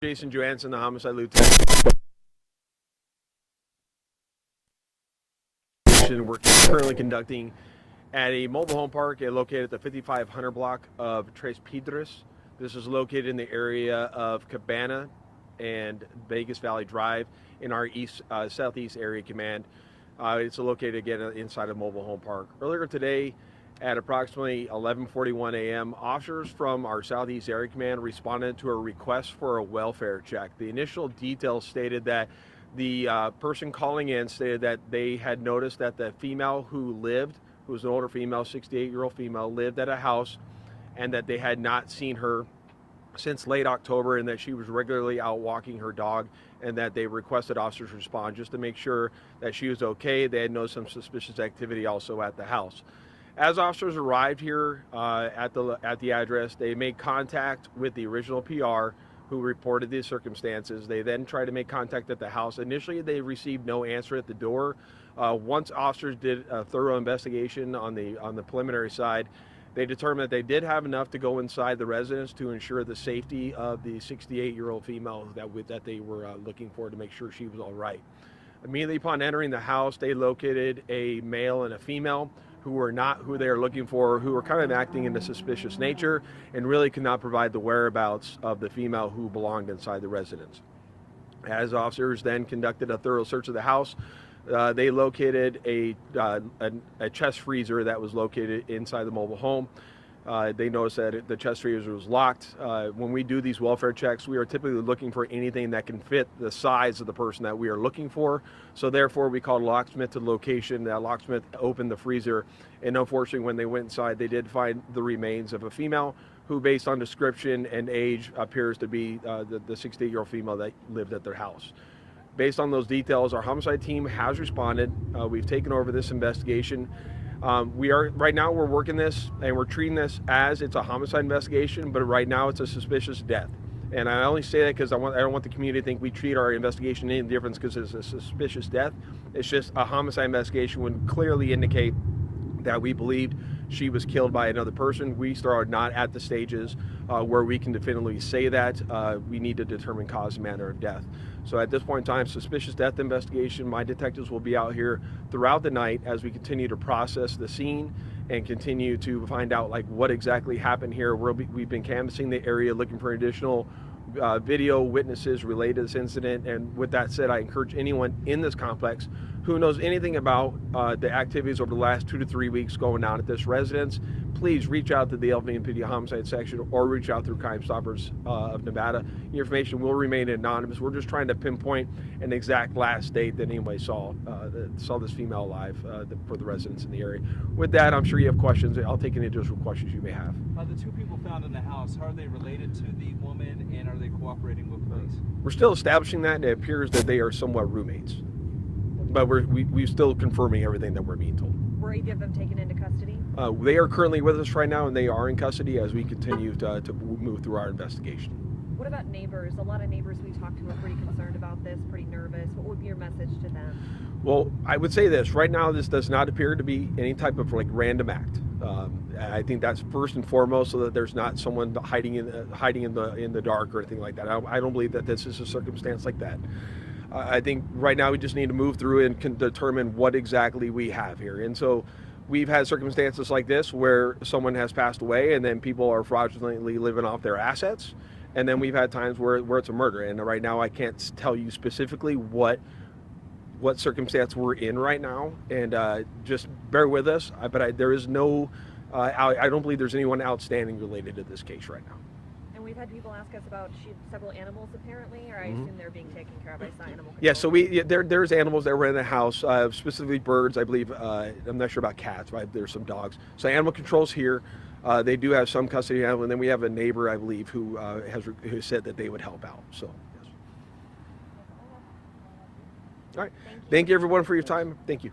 Jason Johansson, the homicide lieutenant. We're currently conducting at a mobile home park located at the 5500 block of Tres Piedras. This is located in the area of Cabana and Vegas Valley Drive in our southeast area command. It's located again inside a mobile home park. Earlier today, at approximately 11:41 a.m., officers from our Southeast Area Command responded to a request for a welfare check. The initial details stated that the person calling in stated that they had noticed that the female who was an older female, 68-year-old female, lived at a house, and that they had not seen her since late October, and that she was regularly out walking her dog, and that they requested officers respond just to make sure that she was okay. They had noticed some suspicious activity also at the house. As officers arrived here at the address, they made contact with the original PR who reported these circumstances. They then tried to make contact at the house. Initially, they received no answer at the door. Once officers did a thorough investigation on the preliminary side, they determined that they did have enough to go inside the residence to ensure the safety of the 68-year-old female that they were looking for, to make sure she was all right. Immediately upon entering the house, they located a male and a female who were not who they are looking for, who were kind of acting in a suspicious nature and really could not provide the whereabouts of the female who belonged inside the residence. As officers then conducted a thorough search of the house, they located a chest freezer that was located inside the mobile home. They noticed that the chest freezer was locked. When we do these welfare checks, we are typically looking for anything that can fit the size of the person that we are looking for. So therefore, we called a locksmith to the location. That locksmith opened the freezer, and unfortunately, when they went inside, they did find the remains of a female who, based on description and age, appears to be the 68-year-old female that lived at their house. Based on those details, our homicide team has responded. We've taken over this investigation. Right now we're working this and we're treating this as it's a homicide investigation, but right now it's a suspicious death. And I only say that because I don't want the community to think we treat our investigation any different because it's a suspicious death. It's just a homicide investigation would clearly indicate that we believed she was killed by another person. We are not at the stages where we can definitively say that. We need to determine cause and manner of death. So at this point in time, suspicious death investigation, my detectives will be out here throughout the night as we continue to process the scene and continue to find out what exactly happened here. We've been canvassing the area looking for additional video witnesses related to this incident. And with that said, I encourage anyone in this complex who knows anything about the activities over the last 2 to 3 weeks going on at this residence, please reach out to the LVMPD homicide section or reach out through Crime Stoppers of Nevada. The information will remain anonymous. We're just trying to pinpoint an exact last date that anybody saw this female alive for the residents in the area. With that, I'm sure you have questions. I'll take any additional questions you may have. The two people found in the house, are they related to the woman, and are they cooperating with police? We're still establishing that, and it appears that they are somewhat roommates. But we're still confirming everything that we're being told. Were either of them taken into custody? They are currently with us right now, and they are in custody as we continue to move through our investigation. What about neighbors? A lot of neighbors we talked to are pretty concerned about this, pretty nervous. What would be your message to them? Well, I would say this. Right now, this does not appear to be any type of random act. I think that's first and foremost, so that there's not someone hiding in the dark or anything like that. I don't believe that this is a circumstance like that. I think right now we just need to move through and can determine what exactly we have here. And so we've had circumstances like this where someone has passed away and then people are fraudulently living off their assets. And then we've had times where it's a murder. And right now I can't tell you specifically what circumstance we're in right now. And just bear with us. There is no, I don't believe there's anyone outstanding related to this case right now. And we've had people ask us about several animals apparently, or I assume they're being taken care of by animal control. Yeah, so there's animals that were in the house, specifically birds, I believe. I'm not sure about cats, but there's some dogs. So animal control's here. They do have some custody of animals, and then we have a neighbor, I believe, who said that they would help out. So, yes. All right. Thank you everyone for your time. Thank you.